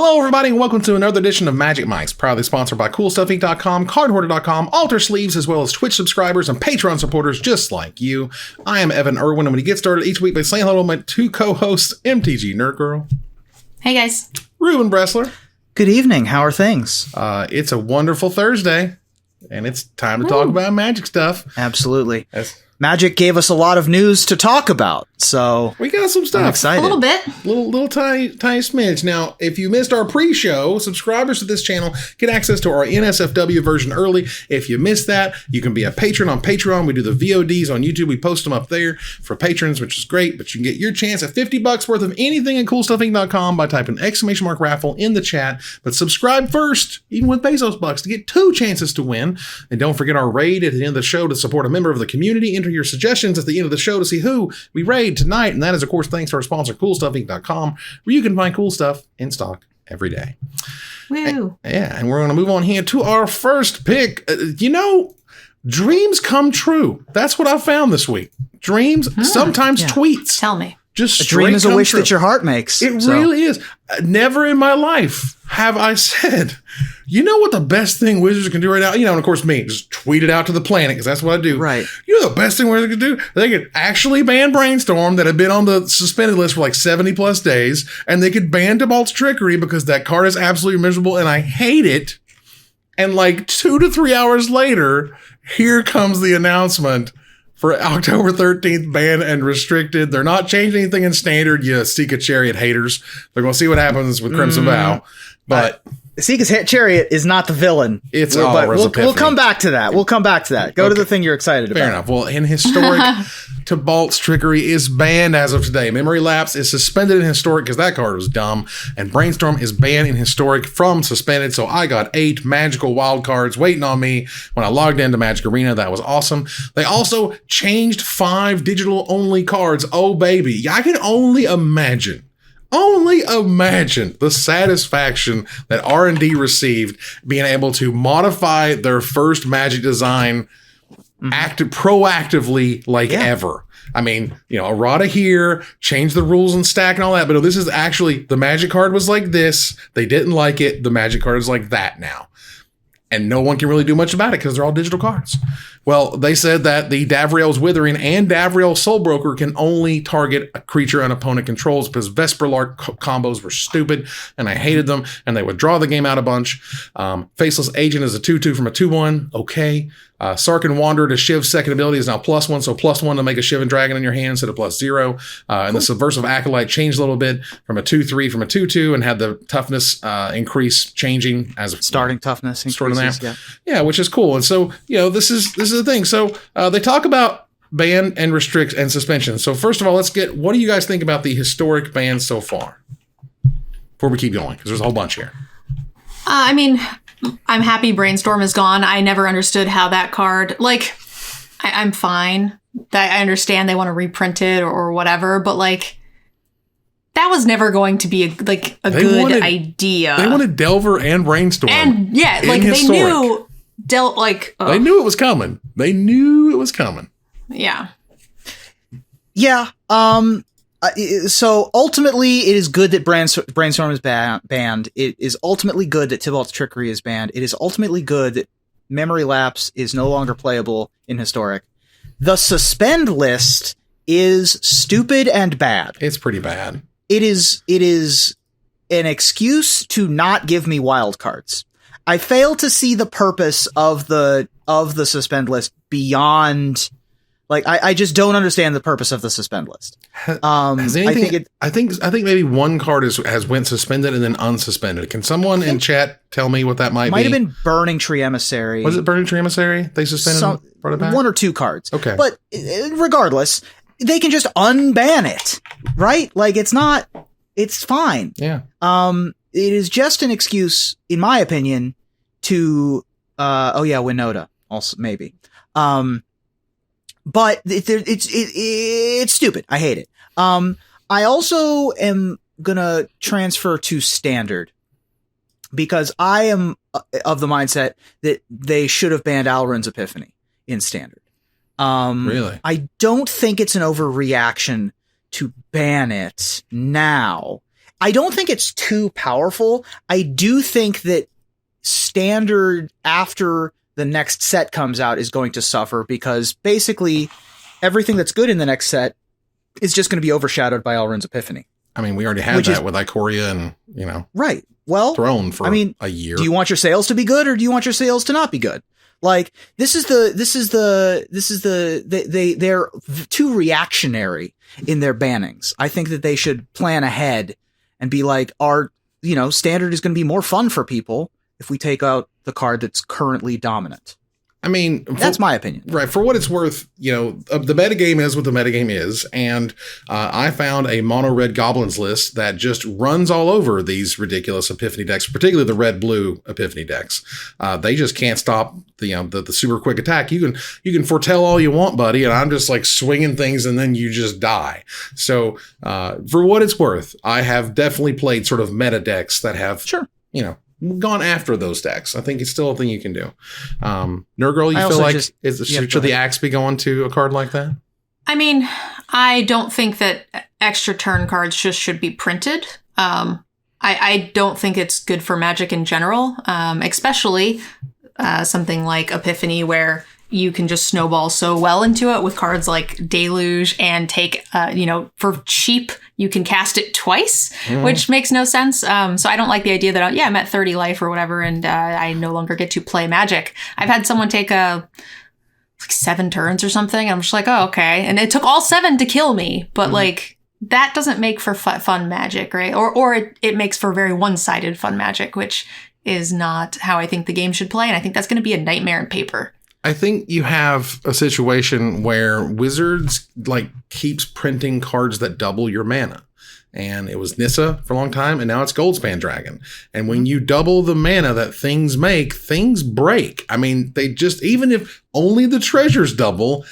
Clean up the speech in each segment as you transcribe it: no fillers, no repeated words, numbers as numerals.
Hello, everybody, and welcome to another edition of Magic Mics, proudly sponsored by CoolStuffInc.com, CardHoarder.com, Alter Sleeves, as well as Twitch subscribers and Patreon supporters just like you. I am Evan Irwin, and we get started each week by saying hello to my two co-hosts, MTG Nerd Girl. Hey, guys. Ruben Bressler. Good evening. How are things? It's a wonderful Thursday, and it's time to talk about Magic stuff. Absolutely. Magic gave us a lot of news to talk about, so we got some stuff. I'm excited. A little bit. Little tiny smidge. Now, if you missed our pre-show, subscribers to this channel get access to our NSFW version early. If you missed that, you can be a patron on Patreon. We do the VODs on YouTube. We post them up there for patrons, which is great, but you can get your chance at $50 worth of anything at CoolStuffInc.com by typing !raffle in the chat. But subscribe first, even with Bezos bucks, to get 2 chances to win. And don't forget our raid at the end of the show to support a member of the community. Enter your suggestions at the end of the show to see who we raid tonight, and that is, of course, thanks to our sponsor, CoolStuffInc.com, where you can find cool stuff in stock every day. Woo! And we're going to move on here to our first pick. Dreams come true. That's what I found this week. Dreams, sometimes tweets. Tell me. Just a dream is a wish that your heart makes. It really is. Never in my life have I said, you know what the best thing wizards can do right now? And of course me, just tweet it out to the planet because that's what I do. Right. You know the best thing wizards can do? They could actually ban Brainstorm that had been on the suspended list for like 70 plus days, and they could ban Debalt's Trickery because that card is absolutely miserable and I hate it. And like 2 to 3 hours later, here comes the announcement for October 13th, banned and restricted. They're not changing anything in standard, you Seeka Chariot haters. They're going to see what happens with Crimson Vow. But Seeka's Chariot is not the villain. It's we'll come back to that. Go to the thing you're excited about. Fair enough. Well, in Historic, Debalt's Trickery is banned as of today. Memory Lapse is suspended in Historic because that card was dumb. And Brainstorm is banned in Historic from suspended. So I got 8 magical wild cards waiting on me when I logged into Magic Arena. That was awesome. They also changed 5 digital only cards. Oh, baby. I can only imagine the satisfaction that R&D received being able to modify their first Magic design proactively ever. I mean, Errata'd here, changed the rules and stack and all that, but this is actually, the Magic card was like this. They didn't like it. The Magic card is like that now. And no one can really do much about it because they're all digital cards. Well, they said that the Davriel's Withering and Davriel Soulbroker can only target a creature an opponent controls because Vesperlark combos were stupid and I hated them and they would draw the game out a bunch. Faceless Agent is a 2/2 from a 2/1. Okay. Sarkhan Wanderer to Shiv's second ability is now +1, so +1 to make a Shivan Dragon in your hand instead of +0. And the Subversive Acolyte changed a little bit from a 2/3 from a 2/2 and had the toughness increase changing as a starting toughness increases. Yeah, which is cool. And so, this is the thing. So they talk about ban and restrict and suspension. So first of all, what do you guys think about the historic bans so far? Before we keep going, because there's a whole bunch here. I mean, I'm happy Brainstorm is gone. I never understood how that card, I'm fine. That I understand they want to reprint it or whatever, but that was never going to be a good idea. They wanted Delver and Brainstorm. And they knew they knew it was coming. Yeah. Yeah. So ultimately, it is good that Brainstorm is banned. It is ultimately good that Debalt's Trickery is banned. It is ultimately good that Memory Lapse is no longer playable in Historic. The suspend list is stupid and bad. It's pretty bad. It is an excuse to not give me wild cards. I fail to see the purpose of the suspend list beyond. I just don't understand the purpose of the suspend list. I think maybe one card has went suspended and then unsuspended. Can someone in chat tell me what that might be? Might have been Burning Tree Emissary. Was it Burning Tree Emissary? They suspended brought it back? 1 or 2 cards. Okay. But regardless, they can just unban it, right? It's fine. Yeah. It is just an excuse, in my opinion, to Winota also maybe. But it's stupid. I hate it. I also am gonna transfer to standard because I am of the mindset that they should have banned Alrund's Epiphany in standard. Really? I don't think it's an overreaction to ban it now. I don't think it's too powerful. I do think that standard after the next set comes out is going to suffer because basically everything that's good in the next set is just going to be overshadowed by Elrond's Epiphany. I mean, we already had that with Ikoria and, right. Well, Throne for a year. Do you want your sales to be good or do you want your sales to not be good? Like, they're too reactionary in their bannings. I think that they should plan ahead and be like, our, standard is going to be more fun for people if we take out the card that's currently dominant. I mean, that's my opinion. Right. For what it's worth, the metagame is what the metagame is. And I found a mono red goblins list that just runs all over these ridiculous Epiphany decks, particularly the red blue Epiphany decks. They just can't stop the super quick attack. You can foretell all you want, buddy. And I'm just like swinging things and then you just die. So for what it's worth, I have definitely played sort of meta decks that have, gone after those decks. I think it's still a thing you can do. Nurgirl, you feel like should the axe be going to a card like that? I mean, I don't think that extra turn cards just should be printed. I don't think it's good for Magic in general, especially something like Epiphany where you can just snowball so well into it with cards like Deluge and take, for cheap, you can cast it twice, which makes no sense. So I don't like the idea that, I'm at 30 life or whatever, and I no longer get to play Magic. I've had someone take 7 turns or something. I'm just like, oh, okay. And it took all 7 to kill me. But that doesn't make for fun Magic, right? Or it makes for very one-sided fun Magic, which is not how I think the game should play. And I think that's going to be a nightmare in paper. I think you have a situation where Wizards keeps printing cards that double your mana. And it was Nissa for a long time, and now it's Goldspan Dragon. And when you double the mana that things make, things break. I mean, even if only the treasures double,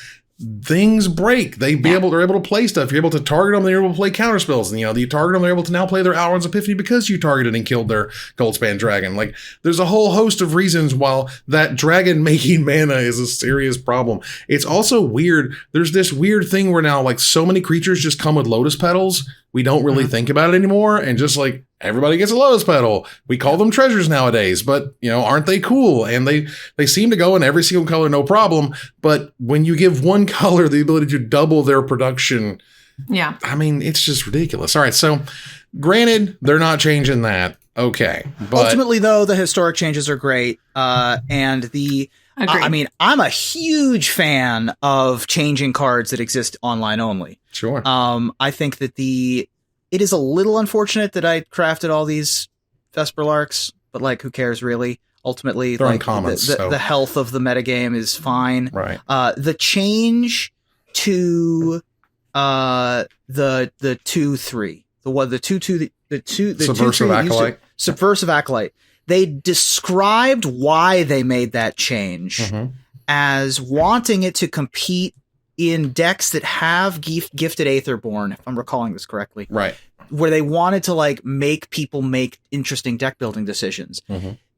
things break. They're able to play stuff. You're able to target them. They're able to play counter spells. And, you target them. They're able to now play their Elrond's Epiphany because you targeted and killed their Goldspan Dragon. There's a whole host of reasons why that dragon making mana is a serious problem. It's also weird. There's this weird thing where now, so many creatures just come with lotus petals. We don't really think about it anymore. And just everybody gets a lotus petal. We call them treasures nowadays, but aren't they cool? And they seem to go in every single color, no problem. But when you give one color the ability to double their production, I mean, it's just ridiculous. All right. So granted, they're not changing that. Okay. But ultimately though, the historic changes are great. I'm a huge fan of changing cards that exist online only. Sure. I think that it is a little unfortunate that I crafted all these Vesper Larks, but who cares really? Ultimately, they're uncommons, the health of the metagame is fine. Right. The change to the 2/3, Subversive Acolyte. Subversive Acolyte. They described why they made that change as wanting it to compete in decks that have gifted Aetherborn, if I'm recalling this correctly. Right. Where they wanted to make people make interesting deck building decisions.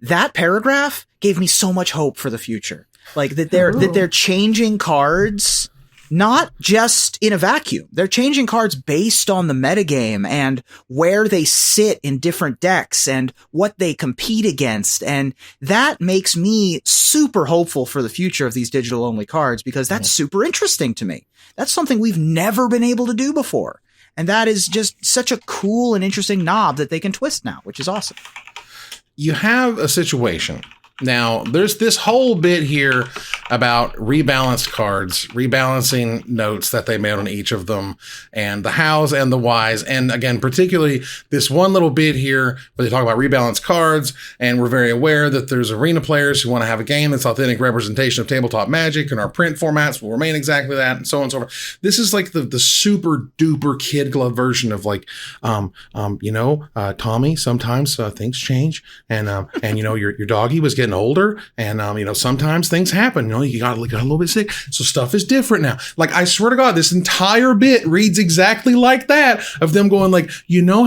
That paragraph gave me so much hope for the future. That they're changing cards not just in a vacuum. They're changing cards based on the metagame and where they sit in different decks and what they compete against. And that makes me super hopeful for the future of these digital only cards because that's super interesting to me. That's something we've never been able to do before. And that is just such a cool and interesting knob that they can twist now, which is awesome. You have a situation. Now, there's this whole bit here about rebalanced cards, rebalancing notes that they made on each of them, and the hows and the whys. And again, particularly this one little bit here where they talk about rebalanced cards, and we're very aware that there's arena players who want to have a game that's authentic representation of tabletop Magic, and our print formats will remain exactly that, and so on and so forth. This is the super duper kid glove version of Tommy, sometimes things change, and your doggy was getting getting older, and sometimes things happen. You got a little bit sick, so stuff is different now. Like, I swear to God, this entire bit reads exactly like that, of them going like,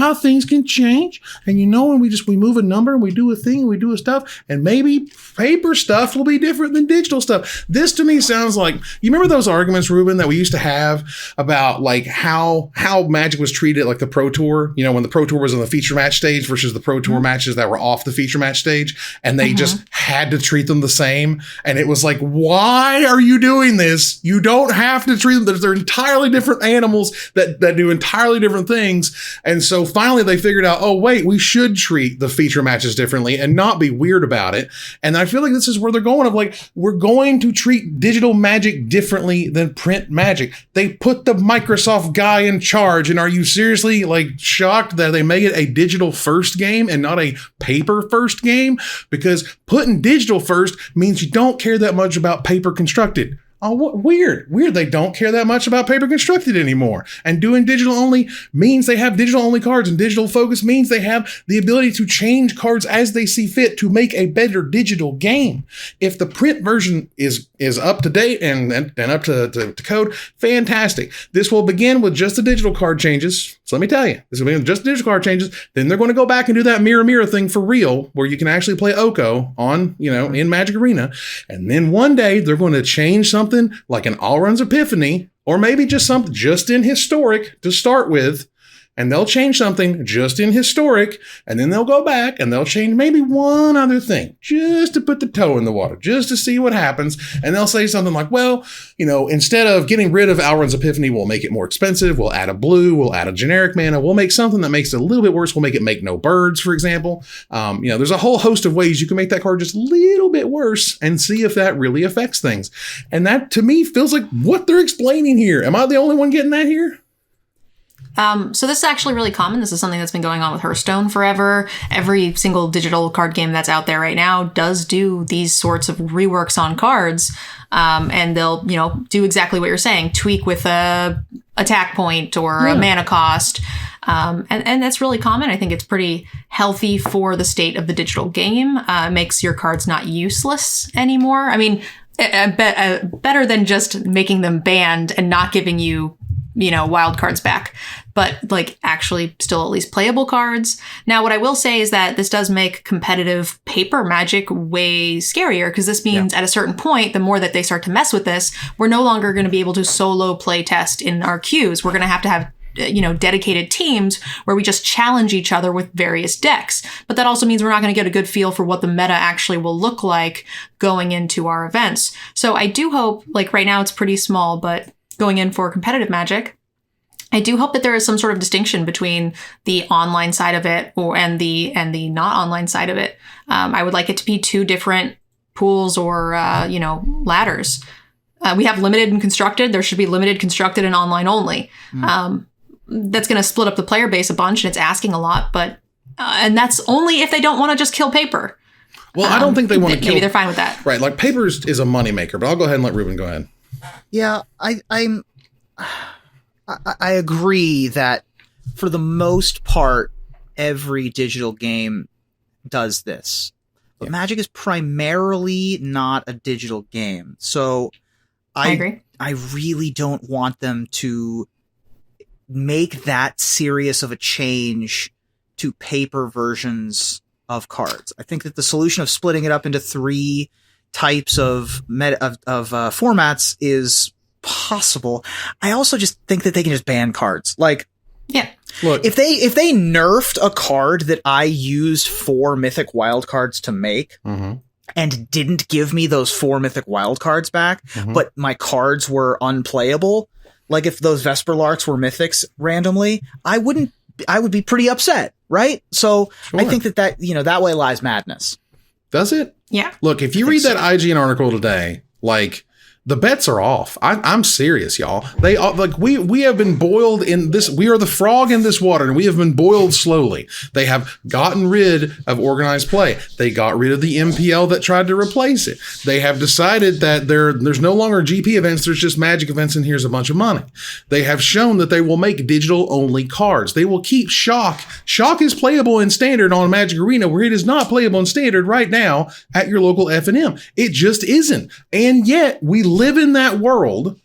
how things can change, and when we move a number and we do a thing and we do a stuff, and maybe paper stuff will be different than digital stuff. This to me sounds like, you remember those arguments, Ruben, that we used to have about like how Magic was treated, like the Pro Tour, when the Pro Tour was on the feature match stage versus the Pro Tour matches that were off the feature match stage, and they just had to treat them the same. And it was like, why are you doing this? You don't have to treat them. They're entirely different animals that do entirely different things. And so finally they figured out, oh wait, we should treat the feature matches differently and not be weird about it. And I feel like this is where they're going, of like, we're going to treat digital Magic differently than print Magic. They put the Microsoft guy in charge, and are you seriously like shocked that they make it a digital first game and not a paper first game? Because putting digital first means you don't care that much about paper constructed. Oh, what weird. They don't care that much about paper constructed anymore. And doing digital only means they have digital only cards, and digital focus means they have the ability to change cards as they see fit to make a better digital game. If the print version is up to date and up to code, fantastic. This will begin with just the digital card changes. So let me tell you, this will be just the digital card changes. Then they're going to go back and do that mirror thing for real, where you can actually play Oko on, in Magic Arena. And then one day they're going to change something like an All-Runs Epiphany, or maybe just something just in Historic to start with. And they'll change something just in Historic, and then they'll go back and they'll change maybe one other thing just to put the toe in the water, just to see what happens. And they'll say something like, well, instead of getting rid of Alrun's Epiphany, we'll make it more expensive. We'll add a blue. We'll add a generic mana. We'll make something that makes it a little bit worse. We'll make it make no birds, for example. There's a whole host of ways you can make that card just a little bit worse and see if that really affects things. And that, to me, feels like what they're explaining here. Am I the only one getting that here? So this is actually really common. This is something that's been going on with Hearthstone forever. Every single digital card game that's out there right now does do these sorts of reworks on cards. And they'll, do exactly what you're saying, tweak with a attack point or a mana cost. And that's really common. I think it's pretty healthy for the state of the digital game. Makes your cards not useless anymore. I mean, better than just making them banned and not giving you, wild cards back, but like actually still at least playable cards. Now, what I will say is that this does make competitive paper Magic way scarier, because this means at a certain point, the more that they start to mess with this, we're no longer going to be able to solo play test in our queues. We're going to have dedicated teams where we just challenge each other with various decks. But that also means we're not going to get a good feel for what the meta actually will look like going into our events. So I do hope, like right now it's pretty small, but going in for competitive Magic, I do hope that there is some sort of distinction between the online side of it and the not online side of it. I would like it to be two different pools or ladders. We have limited and constructed. There should be limited, constructed, and online only. That's going to split up the player base a bunch, and it's asking a lot. But and that's only if they don't want to just kill paper. Well, I don't think they want to kill. Maybe they're fine with that, right? Like paper is a moneymaker, but I'll go ahead and let Ruben go ahead. Yeah, I agree that for the most part, every digital game does this. But Magic is primarily not a digital game. So I agree. I really don't want them to make that serious of a change to paper versions of cards. I think that the solution of splitting it up into three types of formats is possible. I also just think that they can just ban cards. Like, look, if they nerfed a card that I used 4 mythic wildcards to make and didn't give me those 4 mythic wildcards back, but my cards were unplayable, like if those Vesper Larks were mythics randomly, I would be pretty upset, right? So I think that that way lies madness. Does it? Yeah. Look, if you read that IGN article today, like The bets are off. I'm serious, y'all. They are, like we have been boiled in this. We are the frog in this water, and we have been boiled slowly. They have gotten rid of organized play. They got rid of the MPL that tried to replace it. They have decided that there's no longer GP events. There's just Magic events, and here's a bunch of money. They have shown that they will make digital only cards. They will keep Shock. Shock is playable in Standard on Magic Arena, where it is not playable in Standard right now at your local F&M. It just isn't, and yet we live in that world,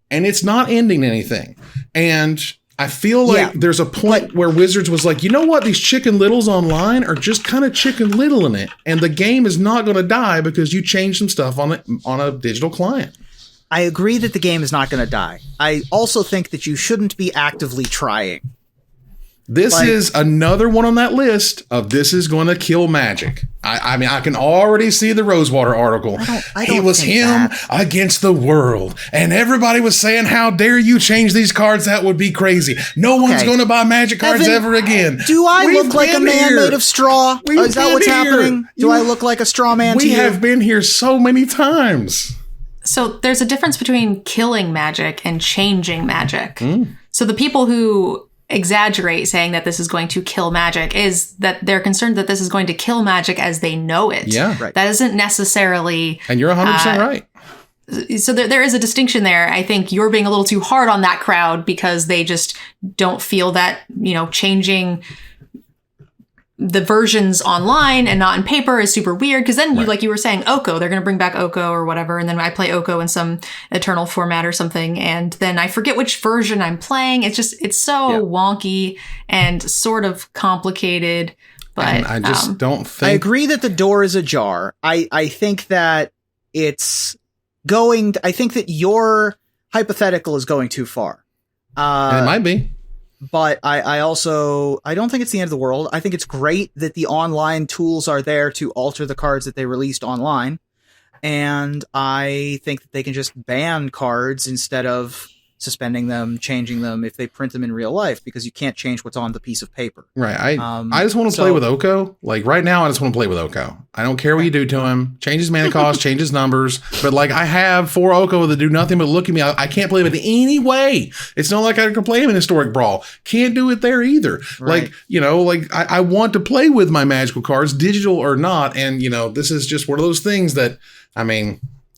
and it's not ending anything. And I feel like there's a point where Wizards was like, you know what? These Chicken Littles online are just kind of Chicken Little in it, and the game is not going to die because you change some stuff on a digital client. I agree that the game is not going to die. I also think that you shouldn't be actively trying. This is another one on that list of this is going to kill Magic. I mean, I can already see the Rosewater article. I don't it was think him that. against the world. And everybody was saying, how dare you change these cards? That would be crazy. No one's going to buy Magic cards Evan, ever again. Do I We've look like a been man here. made of straw? We've Is that been what's here. happening? Do I look like a straw man to We you? have been here so many times. So there's a difference between killing Magic and changing Magic. So the people who exaggerate saying that this is going to kill Magic is that they're concerned that this is going to kill Magic as they know it. Yeah. Right. That isn't necessarily... And you're 100% right. So there is a distinction there. I think you're being a little too hard on that crowd because they just don't feel that, changing the versions online and not in paper is super weird. Because then, like you were saying, Oko, they're going to bring back Oko or whatever. And then I play Oko in some Eternal format or something. And then I forget which version I'm playing. It's so wonky and sort of complicated. But And I just don't think... I agree that the door is ajar. I think that it's going... I think that your hypothetical is going too far. and it might be. But I don't think it's the end of the world. I think it's great that the online tools are there to alter the cards that they released online. And I think that they can just ban cards instead of suspending them, changing them if they print them in real life, because you can't change what's on the piece of paper. Right. I just want to play with Oko. Like right now, I just want to play with Oko. I don't care what you do to him. Change his mana cost, change his numbers. But like I have 4 Oko that do nothing but look at me. I can't play him in any way. It's not like I can play him in Historic Brawl. Can't do it there either. Right. Like, I want to play with my magical cards, digital or not. And, this is just one of those things that,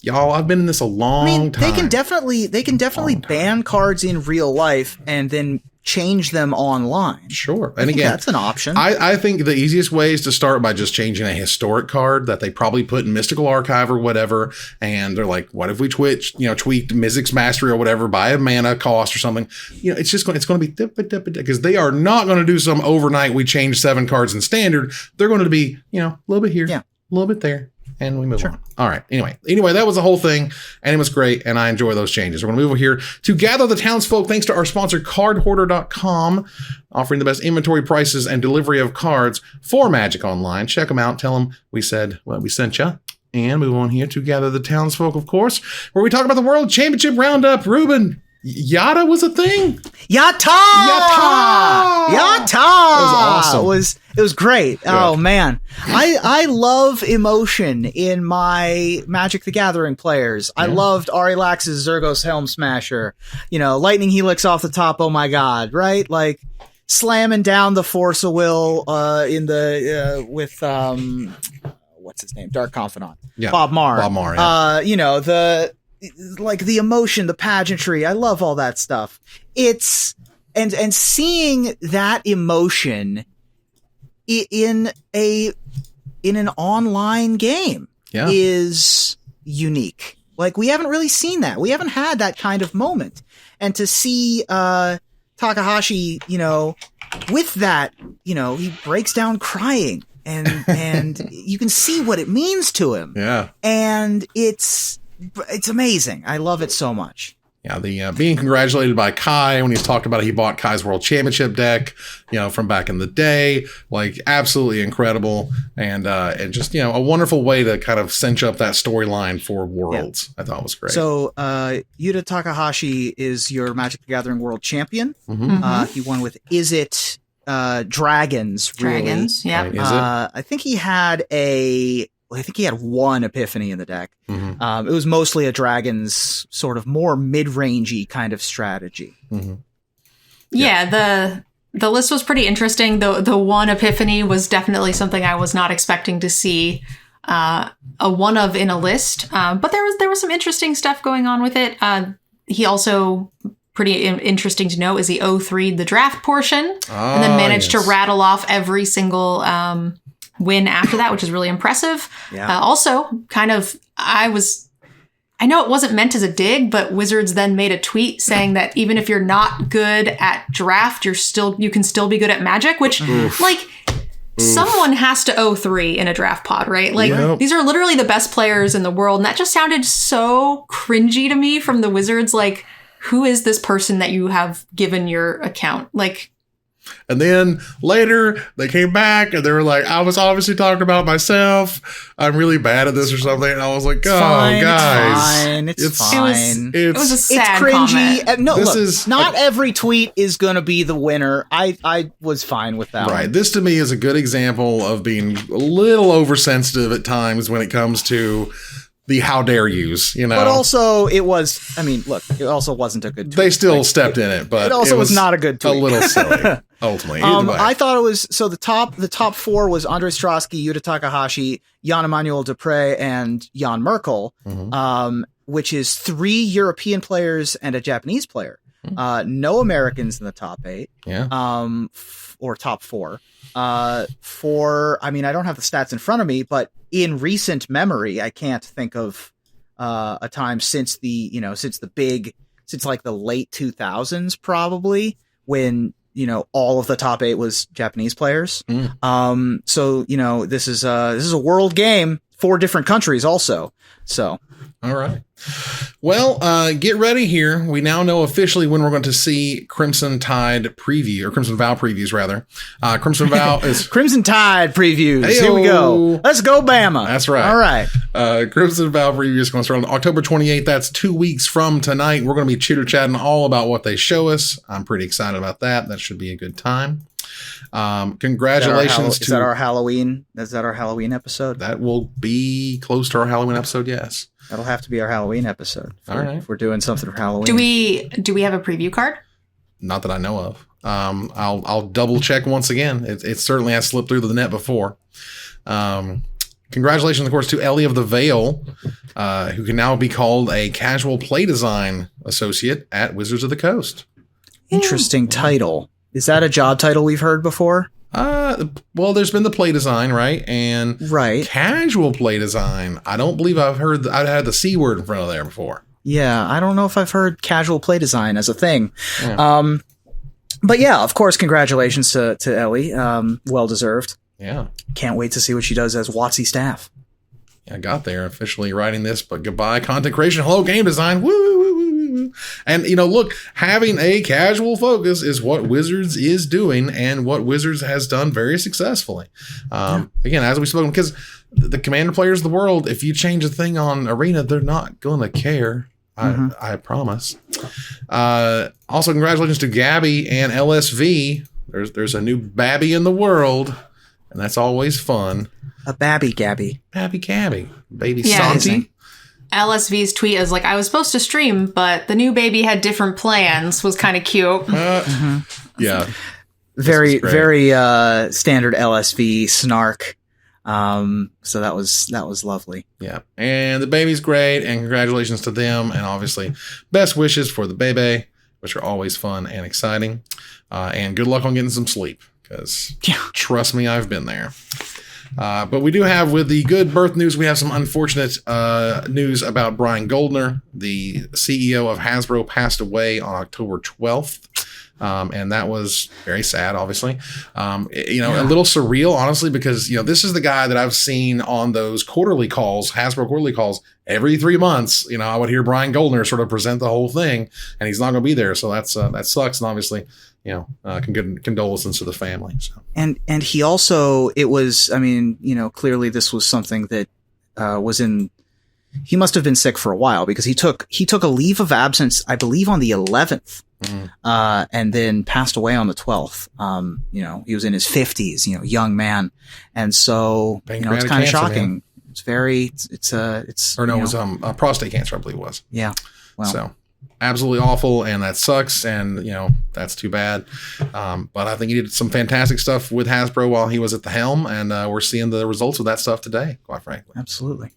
y'all, I've been in this a long time. They can definitely ban cards in real life and then change them online. Sure. I And think again, that's an option. I think the easiest way is to start by just changing a historic card that they probably put in Mystical Archive or whatever. And they're like, what if we tweaked Mizzix Mastery or whatever by a mana cost or something? It's going to be because they are not going to do some overnight. We change 7 cards in Standard. They're going to be, a little bit here, a little bit there. And we move on. All right. Anyway, that was the whole thing. And it was great. And I enjoy those changes. We're going to move over here to gather the townsfolk. Thanks to our sponsor, cardhoarder.com, offering the best inventory prices and delivery of cards for Magic Online. Check them out. Tell them we said, we sent you. And move on here to gather the townsfolk, of course, where we talk about the World Championship Roundup. Ruben, Yata was a thing. Yata! That was awesome. It was great. Good. Oh man. I love emotion in my Magic the Gathering players. I loved Ari Lax's Zergos Helm Smasher. Lightning Helix off the top, oh my god, right? Like slamming down the Force of Will in the with what's his name? Dark Confidant. Yeah. Bob Marr. Yeah. The emotion, the pageantry. I love all that stuff. It's and seeing that emotion in an online game is unique. Like we haven't really seen that. We haven't had that kind of moment. And to see Takahashi, with that, he breaks down crying and you can see what it means to him. Yeah. And it's amazing. I love it so much. Yeah, the being congratulated by Kai when he's talked about it, he bought Kai's World Championship deck, from back in the day, like absolutely incredible, and just a wonderful way to kind of cinch up that storyline for Worlds. I thought it was great. So Yuta Takahashi is your Magic the Gathering World Champion. He won with Dragons. Really. Dragons, yeah. Is it? I think he had a I think he had one Epiphany in the deck. Mm-hmm. It was mostly a Dragon's sort of more mid-rangey kind of strategy. Mm-hmm. Yeah, the list was pretty interesting. The one Epiphany was definitely something I was not expecting to see a one of in a list. But there was some interesting stuff going on with it. He also, pretty interesting to know, is he 0-3'd the draft portion and then managed to rattle off every single win after that, which is really impressive. Yeah. Also, I know it wasn't meant as a dig, but Wizards then made a tweet saying that even if you're not good at draft, you can still be good at Magic, which someone has to 0-3 in a draft pod, right? Like these are literally the best players in the world. And that just sounded so cringy to me from the Wizards. Like, who is this person that you have given your account? Like, and then later they came back and they were like, I was obviously talking about myself. I'm really bad at this or something. And I was like, guys. It's fine. It was a sad it's cringy. comment. No, look, not every tweet is going to be the winner. I was fine with that. Right. This to me is a good example of being a little oversensitive at times when it comes to the how dare yous, you know. But also, it also wasn't a good tweet. They still stepped in it, but it also was not a good tweet. A little silly, ultimately. I thought it was, so the top four was Ondřej Stráský, Yuta Takahashi, Jan-Emmanuel Dupré, and Jan Merkel, which is 3 European players and a Japanese player. No Americans in the top 8. Yeah. Or top 4. I don't have the stats in front of me, but in recent memory, I can't think of a time since the late 2000s, probably, when, all of the top 8 was Japanese players. So, this is a world game, 4 different countries also. So. All right. Well, get ready here. We now know officially when we're going to see Crimson Tide preview, or Crimson Vow previews, rather. Crimson Vow is... Crimson Tide previews. Hey-o. Here we go. Let's go, Bama. That's right. All right. Crimson Vow preview is going to start on October 28th. That's 2 weeks from tonight. We're going to be chitter-chatting all about what they show us. I'm pretty excited about that. That should be a good time. Congratulations Is that our Halloween episode? That will be close to our Halloween episode, yes. That'll have to be our Halloween episode. All right. If we're doing something for Halloween. Do we have a preview card? Not that I know of. I'll double check once again. It certainly has slipped through the net before. Congratulations, of course, to Ellie of the Veil, who can now be called a casual play design associate at Wizards of the Coast. Interesting title. Is that a job title we've heard before? Well, there's been the play design, right? And casual play design. I don't believe I've had the C word in front of there before. Yeah, I don't know if I've heard casual play design as a thing. Yeah. But yeah, of course, congratulations to Ellie. Well deserved. Yeah. Can't wait to see what she does as WotC staff. I got there officially writing this, but goodbye content creation. Hello game design. Woo. And, look, having a casual focus is what Wizards is doing and what Wizards has done very successfully. Again, as we've spoken, because the Commander players of the world, if you change a thing on Arena, they're not going to care. I promise. Also, congratulations to Gaby and LSV. There's a new Babby in the world, and that's always fun. A Babby Gaby. Babby Gaby. Baby Yeah, Santi. LSV's tweet is like, I was supposed to stream, but the new baby had different plans, was kind of cute. Yeah. Very standard LSV snark. So that was lovely. Yeah. And the baby's great, and congratulations to them, and obviously best wishes for the baby, which are always fun and exciting. And good luck on getting some sleep, because trust me, I've been there. But we do have, with the good birth news, we have some unfortunate news about Brian Goldner. The CEO of Hasbro passed away on October 12th. And that was very sad, obviously. A little surreal, honestly, because, this is the guy that I've seen on those quarterly calls, Hasbro quarterly calls, every 3 months. I would hear Brian Goldner sort of present the whole thing, and he's not going to be there. So that sucks. And obviously, condolences to the family. So. And he also, it was, clearly this was something that he must have been sick for a while, because he took a leave of absence, I believe, on the 11th. And then passed away on the 12th. He was in his 50s, young man. And so, it's kind of shocking. Man. It's or no, it was prostate cancer, I believe it was. Yeah. Well. So absolutely awful, and that sucks, and that's too bad. But I think he did some fantastic stuff with Hasbro while he was at the helm, and we're seeing the results of that stuff today, quite frankly. Absolutely.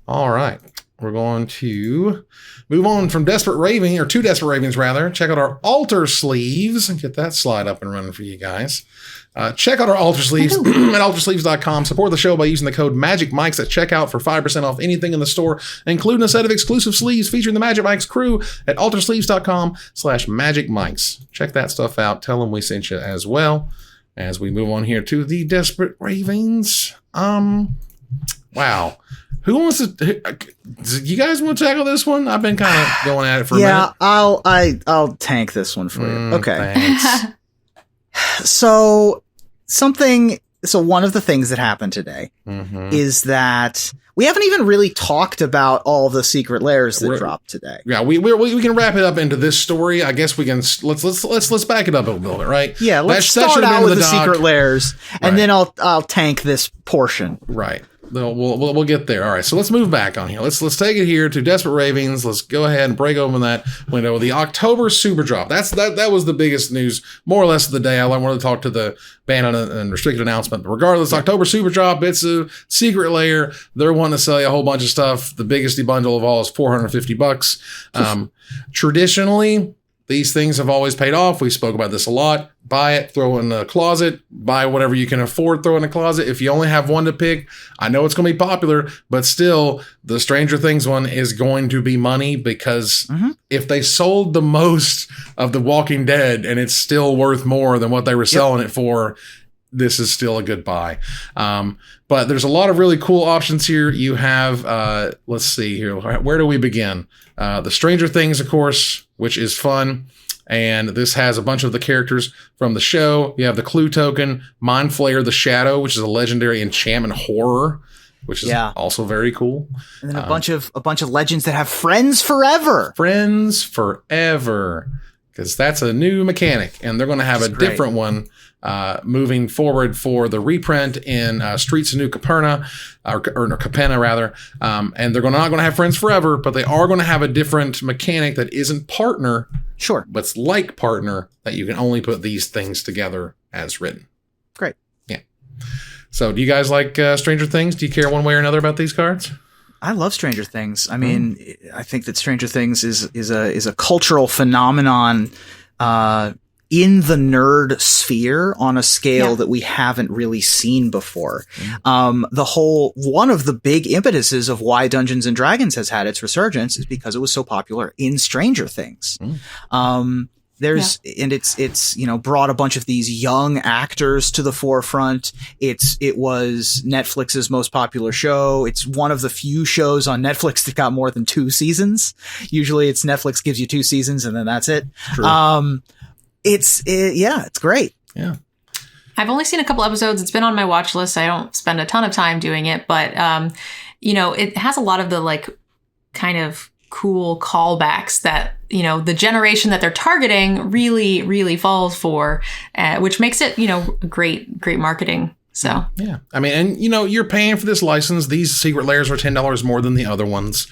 All right. We're going to move on from Desperate Raving, or to Desperate Ravings, rather. Check out our altar sleeves and get that slide up and running for you guys. Check out our altar sleeves at altersleeves.com. Support the show by using the code MAGICMICS at checkout for 5% off anything in the store, including a set of exclusive sleeves featuring the Magic Mike's crew at altersleeves.com/MagicMics. Check that stuff out. Tell them we sent you as well. As we move on here to the Desperate Ravings. Wow. Who wants to? Do you guys want to tackle this one? I've been kind of going at it for a minute. Yeah, I'll tank this one for you. Okay. Thanks. So one of the things that happened today is that we haven't even really talked about all the secret layers that dropped today. Yeah, we can wrap it up into this story. I guess we can let's back it up a little bit, right? Yeah, let's start out with the secret layers, and then I'll tank this portion. Right. We'll get there. All right, so let's move back on here. Let's take it here to Desperate Ravings. Let's go ahead and break open that window. The October Super Drop. That was the biggest news, more or less, of the day. I wanted to talk to the ban and restricted announcement. But regardless, October Super Drop. It's a secret layer. They're wanting to sell you a whole bunch of stuff. The biggest bundle of all is $450. Traditionally, these things have always paid off. We spoke about this a lot. Buy it, throw it in the closet, buy whatever you can afford, throw in the closet. If you only have one to pick, I know it's going to be popular, but still, the Stranger Things one is going to be money because if they sold the most of The Walking Dead and it's still worth more than what they were selling it for, this is still a good buy. But there's a lot of really cool options here. You have, let's see here. Where do we begin? The Stranger Things, of course, which is fun. And this has a bunch of the characters from the show. You have the Clue Token, Mind Flayer the Shadow, which is a legendary enchantment horror, which is also very cool. And then a bunch of legends that have friends forever. Friends forever. Because that's a new mechanic. And they're going to have a different one moving forward for the reprint in Streets of New Capenna, or Capenna rather. And they're not going to have friends forever, but they are going to have a different mechanic that isn't partner. Sure. But it's like partner, that you can only put these things together as written. Great. Yeah. So do you guys like Stranger Things? Do you care one way or another about these cards? I love Stranger Things. I mean, I think that Stranger Things is a cultural phenomenon in the nerd sphere on a scale that we haven't really seen before. One of the big impetuses of why Dungeons and Dragons has had its resurgence is because it was so popular in Stranger Things. And it's brought a bunch of these young actors to the forefront. It was Netflix's most popular show. It's one of the few shows on Netflix that got more than 2 seasons. Usually it's Netflix gives you 2 seasons and then that's it. True. It's great. Yeah. I've only seen a couple episodes. It's been on my watch list. I don't spend a ton of time doing it, but it has a lot of the kind of cool callbacks that, the generation that they're targeting really, really falls for, which makes it, great marketing. So, yeah, I mean, and you're paying for this license. These secret layers are $10 more than the other ones,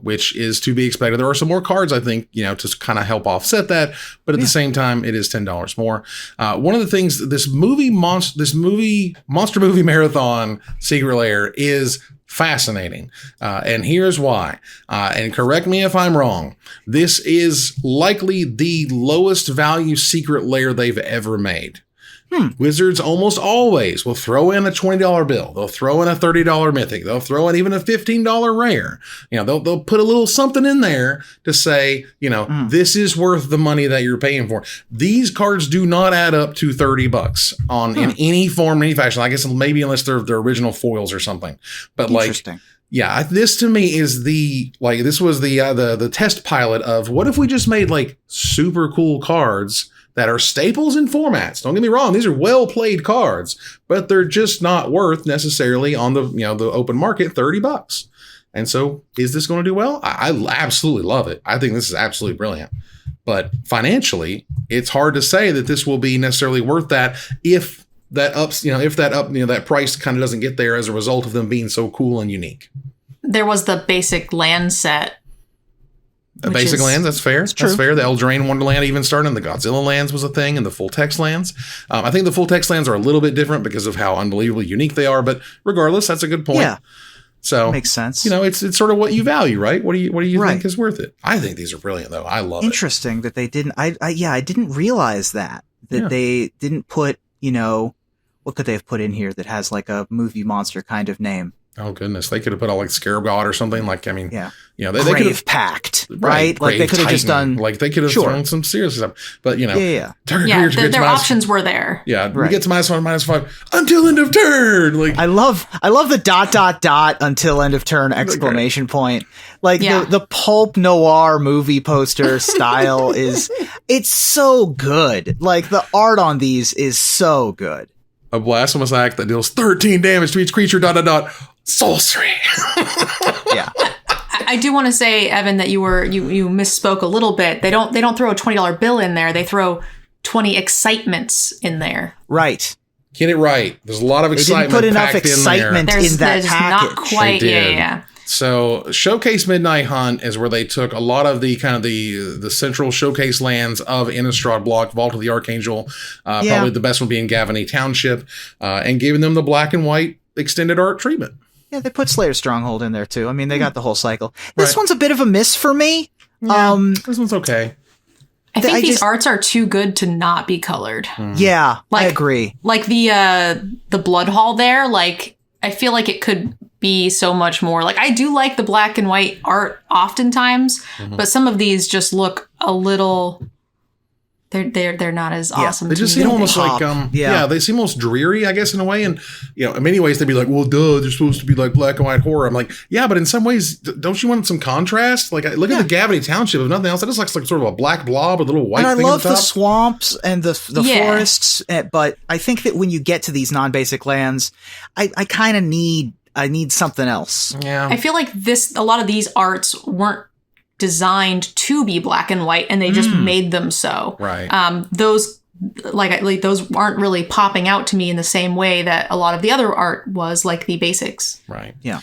which is to be expected. There are some more cards, I think, to kind of help offset that. But at the same time, it is $10 more. One of the things, this monster movie marathon secret layer is fascinating. And here's why. And correct me if I'm wrong. This is likely the lowest value secret layer they've ever made. Wizards almost always will throw in a $20 bill. They'll throw in a $30 mythic. They'll throw in even a $15 rare. They'll put a little something in there to say, this is worth the money that you're paying for. These cards do not add up to $30 in any form, any fashion. I guess maybe unless they're original foils or something. But yeah, this to me is this was the test pilot of what if we just made super cool cards that are staples in formats. Don't get me wrong; these are well played cards, but they're just not worth necessarily on the the open market $30. And so, is this going to do well? I absolutely love it. I think this is absolutely brilliant. But financially, it's hard to say that this will be necessarily worth that if that ups, if that price kind of doesn't get there as a result of them being so cool and unique. There was the basic land set. Basic lands, that's fair. true. That's fair. The Eldraine Wonderland even started, and the Godzilla lands was a thing, and the full text lands. I think the full text lands are a little bit different because of how unbelievably unique they are, but regardless, that's a good point. Yeah. So Makes sense. It's sort of what you value, right? What do you Right. think is worth it? I think these are brilliant, though. I love it. Interesting that they didn't. I didn't realize that they didn't put. What could they have put in here that has like a movie monster kind of name? Oh goodness, they could have put all like Scarab God or something. Like, I mean, Yeah. they could Grave have Pact, right? Like they Grave could have just Titan. done. Like they could have Sure. thrown some serious stuff. But Yeah. Target Yeah, creatures get to their minus- options were there. Yeah, we Right. get to -1, -5 until end of turn. Like I love the ... until end of turn exclamation point. Like Yeah. the pulp noir movie poster style it's so good. Like the art on these is so good. a blasphemous act that deals 13 damage to each creature. ... Sorcery. Yeah. I do want to say, Evan, that you misspoke a little bit. They don't throw a $20 bill in there. They throw 20 excitements in there. Right. Get it right. There's a lot of They excitement. didn't put enough packed excitement in there. in that there's package. not quite. They did. Yeah. So Showcase Midnight Hunt is where they took a lot of the kind of the central showcase lands of Innistrad block, Vault of the Archangel, probably the best one being Gavany Township, and giving them the black and white extended art treatment. Yeah, they put Slayer Stronghold in there too. I mean, they got the whole cycle. This Right. one's a bit of a miss for me. This one's okay. I think I these just- arts are too good to not be colored. Yeah, I Like- agree. Like the blood hall there, like I feel like it could be so much more. Like I do like the black and white art oftentimes, but some of these just look a little they're not as awesome. They to just me. seem almost pop. like Yeah. they seem almost dreary, I guess, in a way. And in many ways they'd be like, well, duh, they're supposed to be like black and white horror. I'm like, yeah, but in some ways, don't you want some contrast? Like, look at the Gavany Township. If nothing else, that just looks like sort of a black blob with a little white And I thing love at the the top. swamps and the Yeah. forests, but I think that when you get to these non-basic lands, I kind of need something else. Yeah. I feel like a lot of these arts weren't designed to be black and white, and they just made them so. Right. Those like those aren't really popping out to me in the same way that a lot of the other art was, like the basics. Right. Yeah.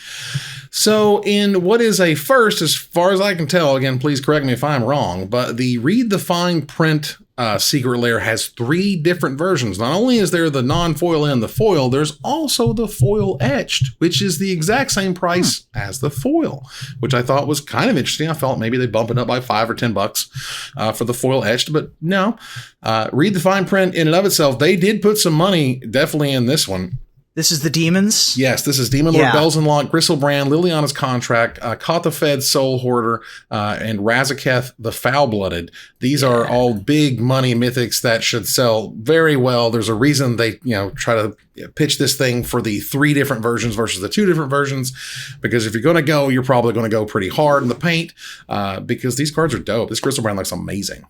So in what is a first, as far as I can tell, again, please correct me if I'm wrong, but the Read the Fine Print Secret Lair has 3 different versions. Not only is there the non-foil and the foil, there's also the foil etched, which is the exact same price as the foil, which I thought was kind of interesting. I felt maybe they bump it up by $5 or $10 for the foil etched, but no. Read the Fine Print in and of itself, they did put some money definitely in this one. This is the demons. Yes, this is Demon Lord Yeah. Belzenlock, Gristlebrand, Liliana's Contract, Kothafed Soul Hoarder, and Razaketh the Foul-Blooded. These are all big money mythics that should sell very well. There's a reason they try to pitch this thing for the 3 different versions versus the 2 different versions, because if you're going to go, you're probably going to go pretty hard in the paint, because these cards are dope. This Gristlebrand looks amazing.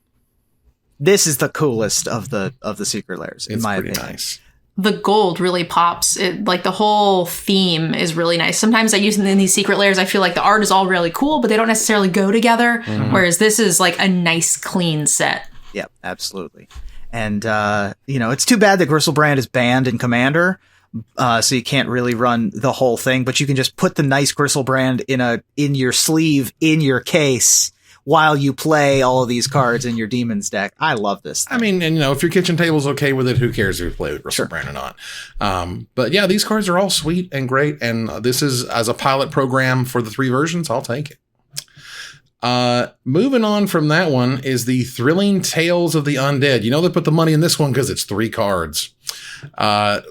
This is the coolest of the secret lairs, in It's my pretty opinion. nice. The gold really pops. Like the whole theme is really nice. Sometimes I use in these secret layers, I feel like the art is all really cool, but they don't necessarily go together. Whereas this is like a nice, clean set. Yep, absolutely. And it's too bad that Gristlebrand is banned in Commander, so you can't really run the whole thing. But you can just put the nice Gristlebrand in your sleeve, in your case, while you play all of these cards in your Demons deck. I love this thing. I mean, and if your kitchen table's okay with it, who cares if you play with Gristlebrand or not? But yeah, these cards are all sweet and great, and this is, as a pilot program for the 3 versions, I'll take it. Moving on from that one is the Thrilling Tales of the Undead. They put the money in this one because it's 3 cards.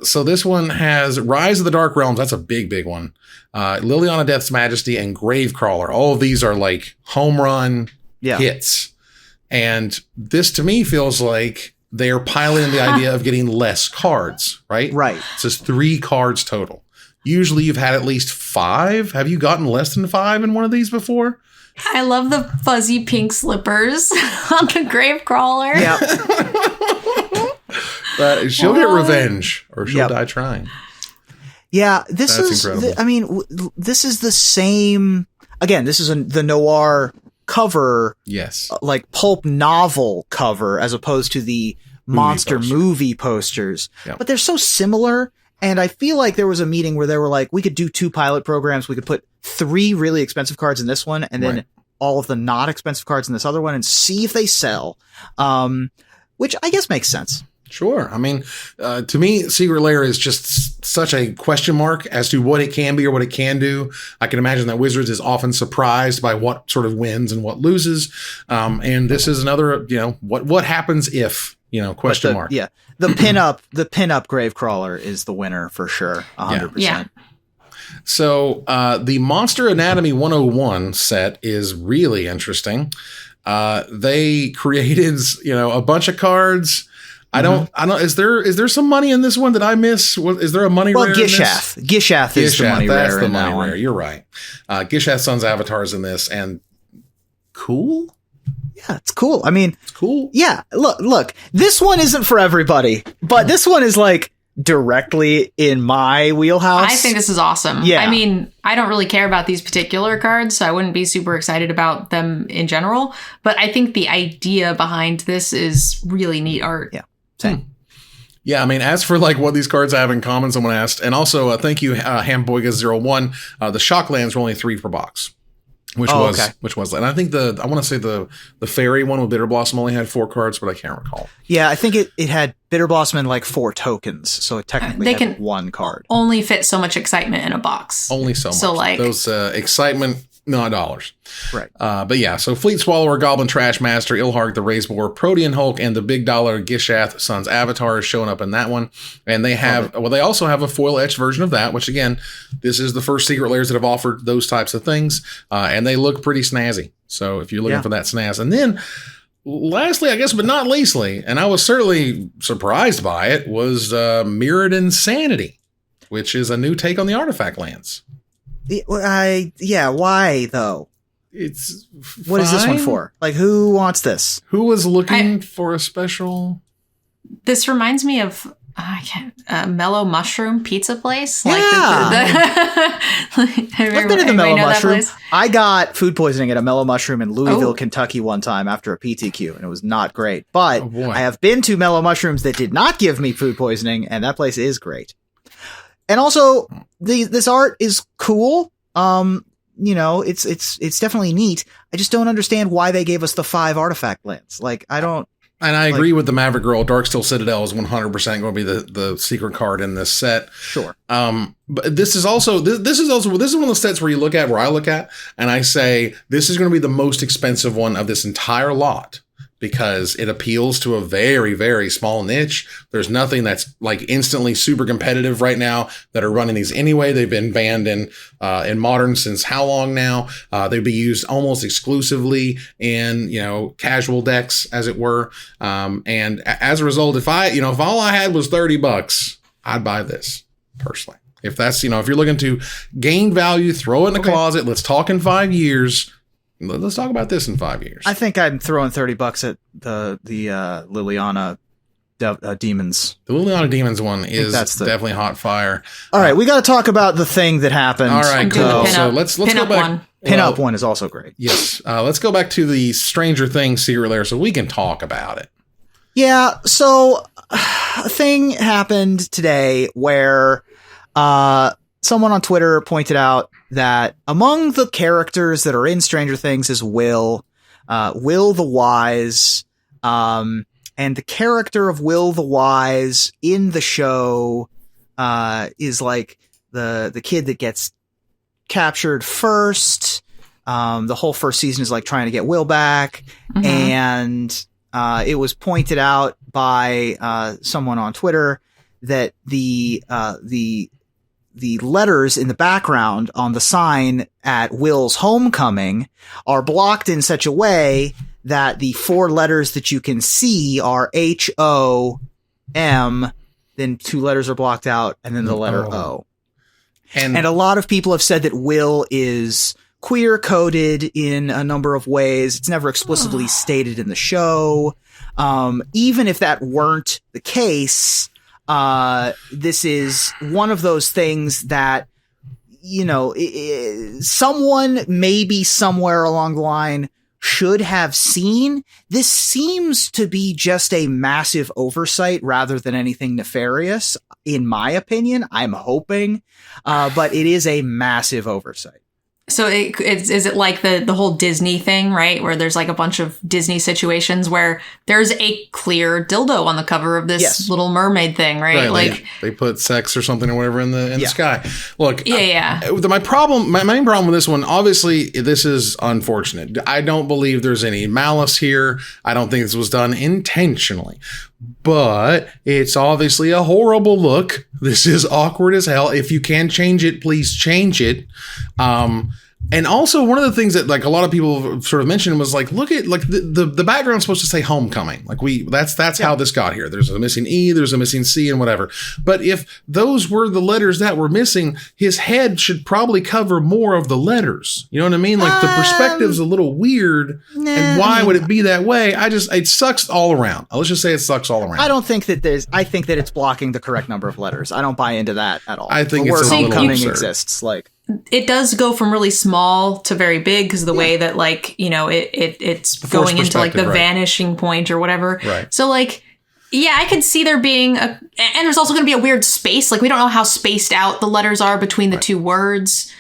So this one has Rise of the Dark Realms. That's a big, big one. Liliana Death's Majesty and Gravecrawler. All of these are like home run hits. And this to me feels like they're piling the idea of getting less cards, right? Right. It says 3 cards total. Usually you've had at least 5. Have you gotten less than 5 in one of these before? I love the fuzzy pink slippers on the Gravecrawler. Yeah. She'll get revenge, or she'll die trying. Yeah, this That's is. incredible. This is the same. Again, this is the noir cover, Yes. like pulp novel cover, as opposed to the monster movie posters, but they're so similar. And I feel like there was a meeting where they were like, we could do 2 pilot programs. We could put 3 really expensive cards in this one and then all of the not expensive cards in this other one and see if they sell. Which I guess makes sense. Sure. I mean, to me, Secret Lair is just such a question mark as to what it can be or what it can do. I can imagine that Wizards is often surprised by what sort of wins and what loses. And this is another, what happens if, question mark. Yeah. The pinup Gravecrawler is the winner for sure. 100%. Yeah. So the Monster Anatomy 101 set is really interesting. They created, a bunch of cards. I don't, is there some money in this one that I miss? Is there a money rare in this? Gishath is the money rare in that one. You're right. Gishath Sun's avatars in this and cool. Yeah, it's cool. I mean, it's cool. Yeah. Look, this one isn't for everybody, but this one is like directly in my wheelhouse. I think this is awesome. Yeah. I mean, I don't really care about these particular cards, so I wouldn't be super excited about them in general. But I think the idea behind this is really neat art. Yeah. Same. Yeah, I mean, as for like what these cards have in common, someone asked, and also thank you, Hamboyga01. The Shocklands were only 3 per box. Which was, and I think I want to say the fairy one with Bitter Blossom only had 4 cards, but I can't recall. Yeah, I think it had Bitter Blossom and like 4 tokens, so it technically had 1 card. Only fit so much excitement in a box. Only so much. So like those excitement, not dollars. Right. But yeah, so Fleet Swallower, Goblin Trash Master, Ilharg the Razebore, Protean Hulk, and the big dollar Gishath Sun's avatar is showing up in that one. And they have, they also have a foil etched version of that, which again, this is the first Secret Lairs that have offered those types of things. And they look pretty snazzy. So if you're looking for that snaz. And then lastly, I guess, but not leastly, and I was certainly surprised by it, was Mirrored Insanity, which is a new take on the artifact lands. Why though? It's what is this one for? Like, who wants this? Who was looking for a special? This reminds me of Mellow Mushroom Pizza Place. Yeah, I've been to the Mellow Mushroom. I got food poisoning at a Mellow Mushroom in Louisville, Kentucky one time after a PTQ, and it was not great. But I have been to Mellow Mushrooms that did not give me food poisoning, and that place is great. And also, this art is cool. It's definitely neat. I just don't understand why they gave us the 5 artifact lands. Like, I don't. And I agree with the Maverick Girl. Darksteel Citadel is 100% going to be the secret card in this set. Sure. But this is one of the sets where I look at, and I say this is going to be the most expensive one of this entire lot, because it appeals to a very, very small niche. There's nothing that's like instantly super competitive right now that are running these anyway. They've been banned in Modern since how long now? They'd be used almost exclusively in, casual decks, as it were. And as a result, if all I had was $30, I'd buy this personally. If that's, if you're looking to gain value, throw it in the closet. Let's talk in 5 years. Let's talk about this in 5 years. I think I'm throwing $30 at the Liliana Demons. The Liliana Demons one is definitely hot fire. All right, we got to talk about the thing that happened. All right, cool. So let's go back. Pinup one is also great. Yes. Let's go back to the Stranger Things Secret Lair so we can talk about it. Yeah. So a thing happened today where someone on Twitter pointed out that among the characters that are in Stranger Things is Will the Wise, and the character of Will the Wise in the show is like the kid that gets captured first. The whole first season is like trying to get Will back, and it was pointed out by someone on Twitter that the letters in the background on the sign at Will's homecoming are blocked in such a way that the 4 letters that you can see are H-O-M, then 2 letters are blocked out, and then the letter O. And a lot of people have said that Will is queer coded in a number of ways. It's never explicitly stated in the show. Even if that weren't the case, this is one of those things that, someone maybe somewhere along the line should have seen. This seems to be just a massive oversight rather than anything nefarious, in my opinion. I'm hoping, but it is a massive oversight. So is it like the whole Disney thing, right? Where there's like a bunch of Disney situations where there's a clear dildo on the cover of this Little Mermaid thing, right? Like they put sex or something or whatever in the sky. Look, my main problem with this one, obviously, this is unfortunate. I don't believe there's any malice here. I don't think this was done intentionally. But it's obviously a horrible look. This is awkward as hell. If you can change it, please change it. And also one of the things that like a lot of people sort of mentioned was like, look at like the background's supposed to say homecoming. Like that's how this got here. There's a missing E, there's a missing C and whatever. But if those were the letters that were missing, his head should probably cover more of the letters. You know what I mean? Like the perspective's a little weird. And why would it be that way? It sucks all around. Let's just say it sucks all around. I don't think that I think that it's blocking the correct number of letters. I don't buy into that at all. I think the it's word a little homecoming absurd. exists. Like, it does go from really small to very big because of the way that like, you know, it's going into like the vanishing point or whatever. Right. So like, yeah, I could see there being and there's also going to be a weird space. Like we don't know how spaced out the letters are between the two words.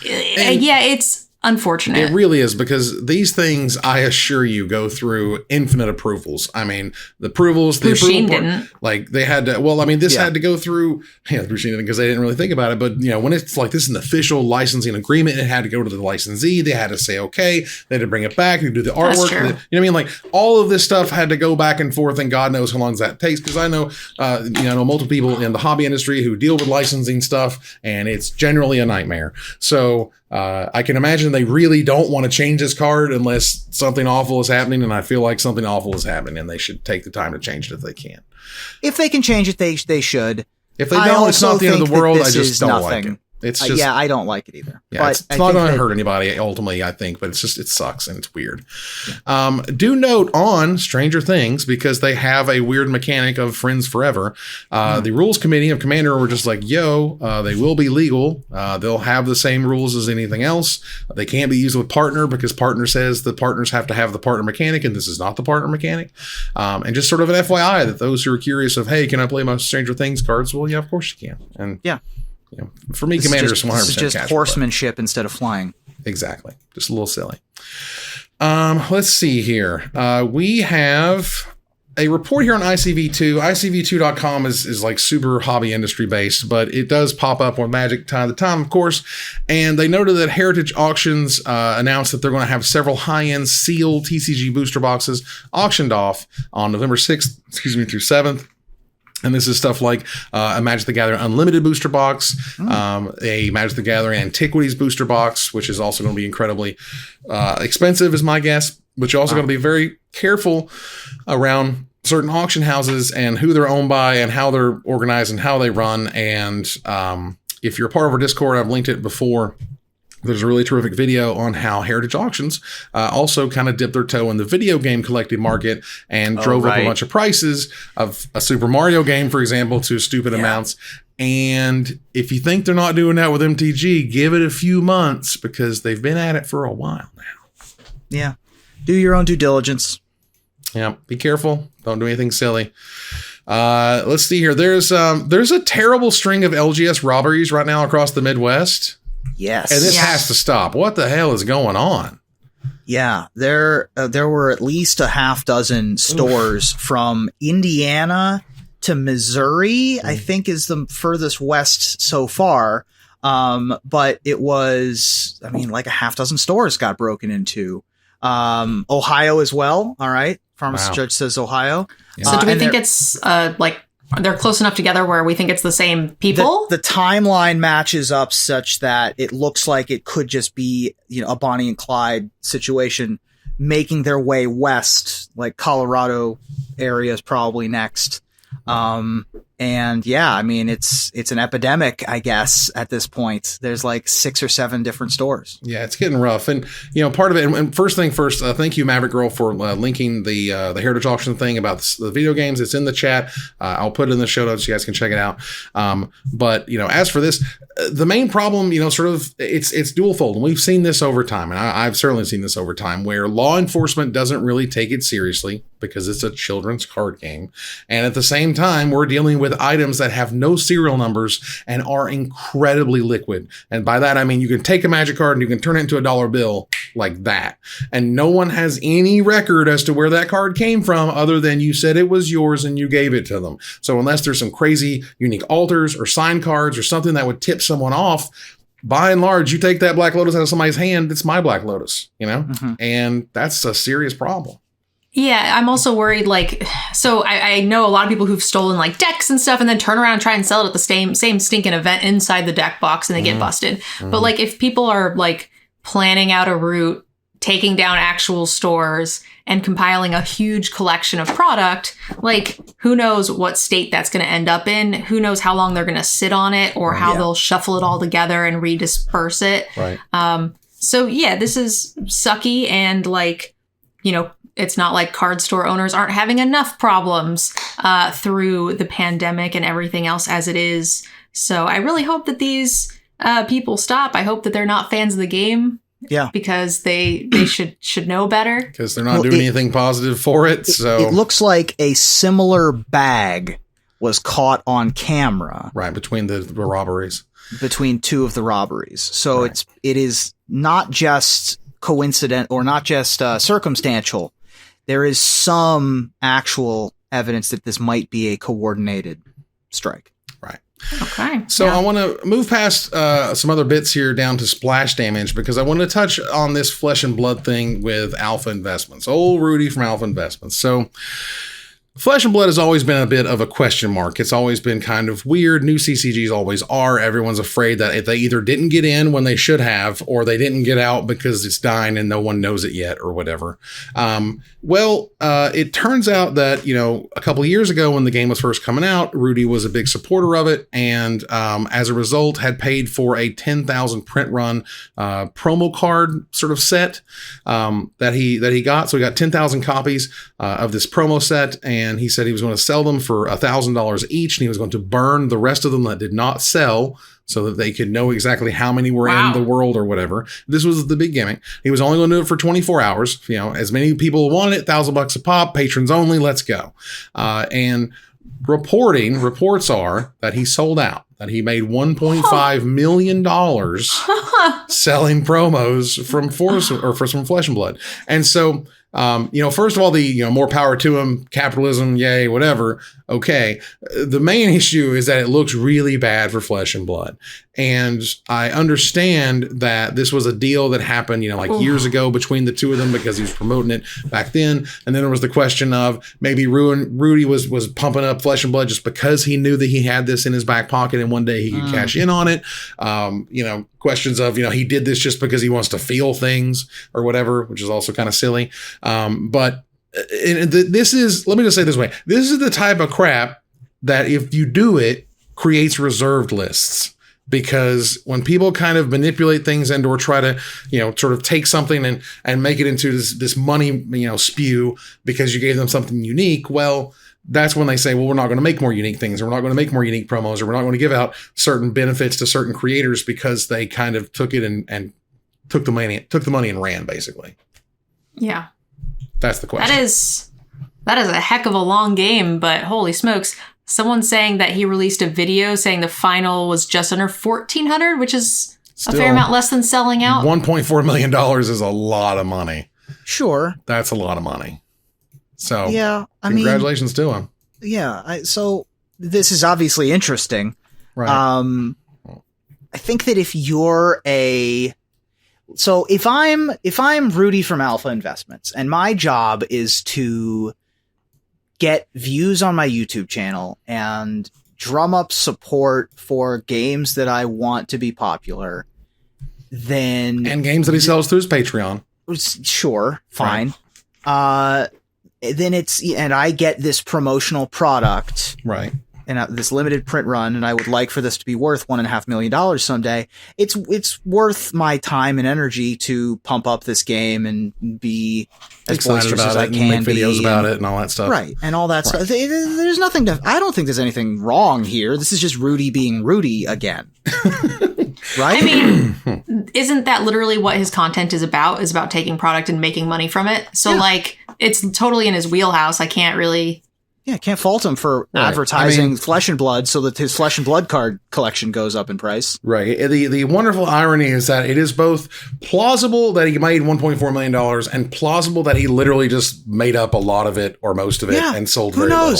Yeah, it's unfortunate. It really is, because these things, I assure you, go through infinite approvals. I mean, the approvals, the Bruchine approval didn't. Like they had to, well, I mean, this had to go through, Bruchine didn't because they didn't really think about it. But, you know, when it's like this is an official licensing agreement, it had to go to the licensee. They had to say, okay, they had to bring it back, they do the artwork. You know what I mean? Like all of this stuff had to go back and forth, and God knows how long that takes. Because I know, I know multiple people in the hobby industry who deal with licensing stuff, and it's generally a nightmare. So, I can imagine they really don't want to change this card unless something awful is happening, and I feel like something awful is happening, and they should take the time to change it if they can. If they can change it, they should. If they don't, it's not the end of the world. I just don't like it. It's just I don't like it either. Yeah, but it's not going to hurt anybody ultimately, I think, but it sucks and it's weird. Yeah. Do note on Stranger Things, because they have a weird mechanic of Friends Forever. The rules committee of Commander were just like, they will be legal. They'll have the same rules as anything else. They can't be used with partner because partner says the partners have to have the partner mechanic, and this is not the partner mechanic. And just sort of an FYI that those who are curious of, hey, can I play my Stranger Things cards? Well, yeah, of course you can. And yeah. You know, for me, Commander is 100% This is just casual, horsemanship instead of flying. Exactly. Just a little silly. Let's see here. We have a report here on ICV2. ICV2.com is like super hobby industry based, but it does pop up on Magic time to time, of course. And they noted that Heritage Auctions announced that they're going to have several high-end sealed TCG booster boxes auctioned off on November 6th, through 7th. And this is stuff like a Magic the Gathering Unlimited booster box, a Magic the Gathering Antiquities booster box, which is also going to be incredibly expensive, is my guess. But you're also going to be very careful around certain auction houses and who they're owned by and how they're organized and how they run. And if you're a part of our Discord, I've linked it before. There's a really terrific video on how Heritage Auctions also kind of dipped their toe in the video game collecting market and drove up a bunch of prices of a Super Mario game, for example, to stupid amounts. And if you think they're not doing that with MTG, give it a few months, because they've been at it for a while now. Yeah. Do your own due diligence. Yeah. Be careful. Don't do anything silly. Let's see here. There's a terrible string of LGS robberies right now across the Midwest. Yes. And this has to stop. What the hell is going on? Yeah, there were at least a half dozen stores from Indiana to Missouri, I think is the furthest west so far. But it was, like a half dozen stores got broken into. Ohio as well. All right. Pharmacist Judge says Ohio. Yeah. So do we think it's they're close enough together where we think it's the same people? The timeline matches up such that it looks like it could just be, a Bonnie and Clyde situation making their way west, like Colorado area is probably next. And yeah, I mean, it's an epidemic, I guess, at this point. There's like 6 or 7 different stores. Yeah, it's getting rough. And, part of it, and first thing first, thank you, Maverick Girl, for linking the Heritage Auction thing about the video games. It's in the chat. I'll put it in the show notes so you guys can check it out. But, as for this, the main problem, sort of, it's dual fold. And we've seen this over time. And I've certainly seen this over time, where law enforcement doesn't really take it seriously because it's a children's card game. And at the same time, we're dealing with items that have no serial numbers and are incredibly liquid. And by that, I mean, you can take a magic card and you can turn it into a dollar bill like that. And no one has any record as to where that card came from other than you said it was yours and you gave it to them. So unless there's some crazy unique alters or sign cards or something that would tip someone off, by and large, you take that Black Lotus out of somebody's hand, it's my Black Lotus, and that's a serious problem. Yeah, I'm also worried, so I know a lot of people who've stolen decks and stuff and then turn around and try and sell it at the same stinking event inside the deck box and they get busted. But if people are planning out a route, taking down actual stores and compiling a huge collection of product, who knows what state that's going to end up in? Who knows how long they're going to sit on it or how they'll shuffle it all together and redisperse it. Right. So yeah, this is sucky and it's not like card store owners aren't having enough problems through the pandemic and everything else as it is. So I really hope that these people stop. I hope that they're not fans of the game. Yeah. Because they should know better. Because they're not doing anything positive for it. So it looks like a similar bag was caught on camera. Right, between the robberies. Between 2 of the robberies. So it is not just coincident or not just circumstantial. There is some actual evidence that this might be a coordinated strike. Right. Okay. So I want to move past some other bits here down to splash damage because I want to touch on this flesh and blood thing with Alpha Investments. Old Rudy from Alpha Investments. So Flesh and Blood has always been a bit of a question mark. It's always been kind of weird. New CCGs always are. Everyone's afraid that if they either didn't get in when they should have, or they didn't get out because it's dying and no one knows it yet or whatever. It turns out that, a couple of years ago when the game was first coming out, Rudy was a big supporter of it. And as a result, had paid for a 10,000 print run promo card sort of set that he got. So he got 10,000 copies of this promo set. And he said he was going to sell them for $1,000 each, and he was going to burn the rest of them that did not sell so that they could know exactly how many were in the world or whatever. This was the big gimmick. He was only going to do it for 24 hours. As many people wanted it, $1,000 a pop, patrons only, let's go. And reports are that he sold out, that he made $1.5 million selling promos from from Flesh and Blood. And so, first of all, more power to him, capitalism, yay, whatever. Okay. The main issue is that it looks really bad for Flesh and Blood. And I understand that this was a deal that happened, years ago between the 2 of them because he was promoting it back then. And then there was the question of maybe Rudy was pumping up Flesh and Blood just because he knew that he had this in his back pocket and one day he could cash in on it. Questions of, he did this just because he wants to feel things or whatever, which is also kind of silly. But this is, let me just say this way. This is the type of crap that if you do it, creates reserved lists. Because when people kind of manipulate things and or try to, sort of take something and make it into this money, spew because you gave them something unique, well, that's when they say, well, we're not going to make more unique things, or we're not going to make more unique promos, or we're not going to give out certain benefits to certain creators because they kind of took it and took the money and ran, basically. Yeah. That's the question. That is a heck of a long game, but holy smokes. Someone's saying that he released a video saying the final was just under 1,400, which is still a fair amount less than selling out. $1.4 million is a lot of money. Sure. That's a lot of money. So yeah, congratulations to him. Yeah. So this is obviously interesting. Right. I think that if I'm Rudy from Alpha Investments and my job is to get views on my YouTube channel and drum up support for games that I want to be popular, then... And games that he sells through his Patreon. Sure, fine. Right. Then and I get this promotional product. Right. and this limited print run, and I would like for this to be worth $1.5 million someday. It's worth my time and energy to pump up this game and be as Excited boisterous about as it I and can make videos be, about it and all that stuff. right? And all that stuff. There's nothing to. I don't think there's anything wrong here. This is just Rudy being Rudy again, right? I mean, isn't that literally what his content is about? Is about taking product and making money from it. So like, it's totally in his wheelhouse. I can't really. Yeah, can't fault him for Right. advertising Flesh and Blood so that his Flesh and Blood card collection goes up in price. Right. The wonderful irony is that it is both plausible that he made $1.4 million and plausible that he literally just made up a lot of it or most of it and sold very little.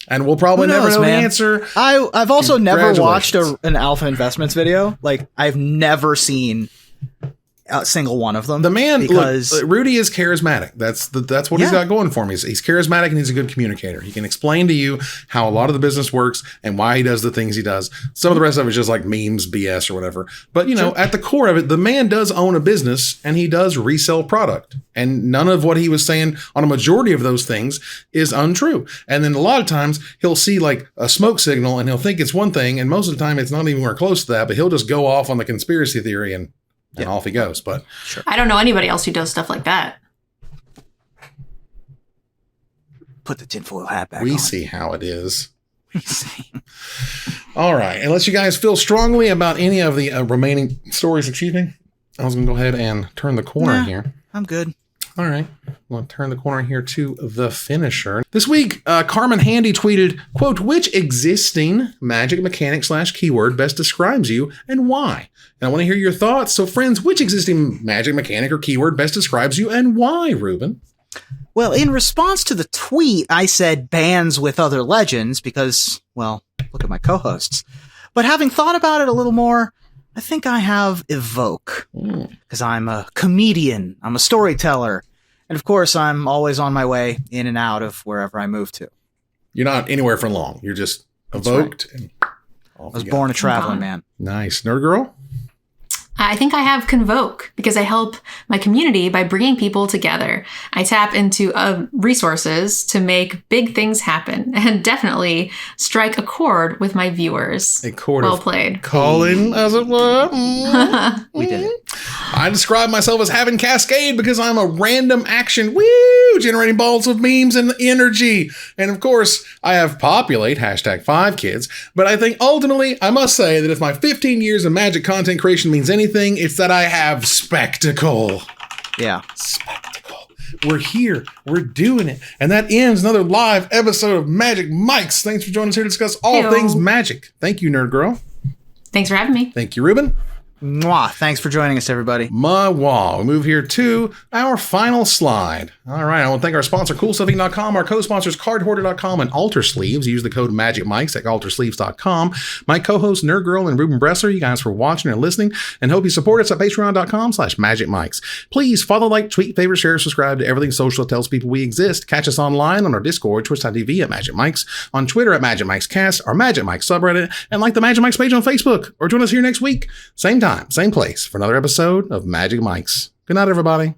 And we'll probably never know the answer. I've also never watched Congratulations. an Alpha Investments video. Like, I've never seen a single one of them. The man, because look, Rudy is charismatic. That's what he's got going for him. He's charismatic and he's a good communicator. He can explain to you how a lot of the business works and why he does the things he does. Some of the rest of it is just like memes, BS or whatever. But, you know, at the core of it, the man does own a business and he does resell product. And none of what he was saying on a majority of those things is untrue. And then a lot of times he'll see like a smoke signal and he'll think it's one thing. And most of the time it's not even anywhere close to that, but he'll just go off on the conspiracy theory and off he goes. But I don't know anybody else who does stuff like that. put the tinfoil hat back we on. see how it is. We see. All right. Unless you guys feel strongly about any of the remaining stories, excuse me, I was going to go ahead and turn the corner here. I'm good. All right. We'll turn the corner here to the finisher. This week, Carmen Handy tweeted, quote, which existing magic mechanic / keyword best describes you and why? And I want to hear your thoughts. So friends, which existing magic mechanic or keyword best describes you and why, Ruben? Well, in response to the tweet, I said bands with other legends because, well, look at my co-hosts. But having thought about it a little more, I think I have evoke because I'm a comedian. I'm a storyteller. And of course, I'm always on my way in and out of wherever I move to. You're not anywhere for long. You're just evoked. Right. And I was born a traveling man. Nice. Nerd girl? I think I have Convoke because I help my community by bringing people together. I tap into resources to make big things happen and definitely strike a chord with my viewers. A chord well of played. calling, as it were. We did it. I describe myself as having Cascade because I'm a random action, generating balls of memes and energy. And of course, I have Populate, #5kids. But I think ultimately, I must say that if my 15 years of magic content creation means anything, it's that I have Spectacle. Yeah. Spectacle. We're here. We're doing it. And that ends another live episode of Magic Mics. Thanks for joining us here to discuss all Heyo. things magic. Thank you, Nerd Girl. Thanks for having me. Thank you, Ruben. Mwah. Thanks for joining us, everybody. We move here to our final slide. All right. I want to thank our sponsor, CoolStuffing.com, our co-sponsors, CardHoarder.com, and Alter Sleeves. Use the code MagicMics at AlterSleeves.com. My co-hosts, Nerd Girl and Ruben Bresser, you guys for watching and listening, and hope you support us at Patreon.com/MagicMics. Please follow, like, tweet, favorite, share, subscribe to everything social that tells people we exist. Catch us online on our Discord, Twitch.tv at Magic Mics, on Twitter at Magic Mics Cast, our Magic Mics subreddit, and like the Magic Mics page on Facebook. Or join us here next week, same time, same place, for another episode of Magic Mics. Good night, everybody.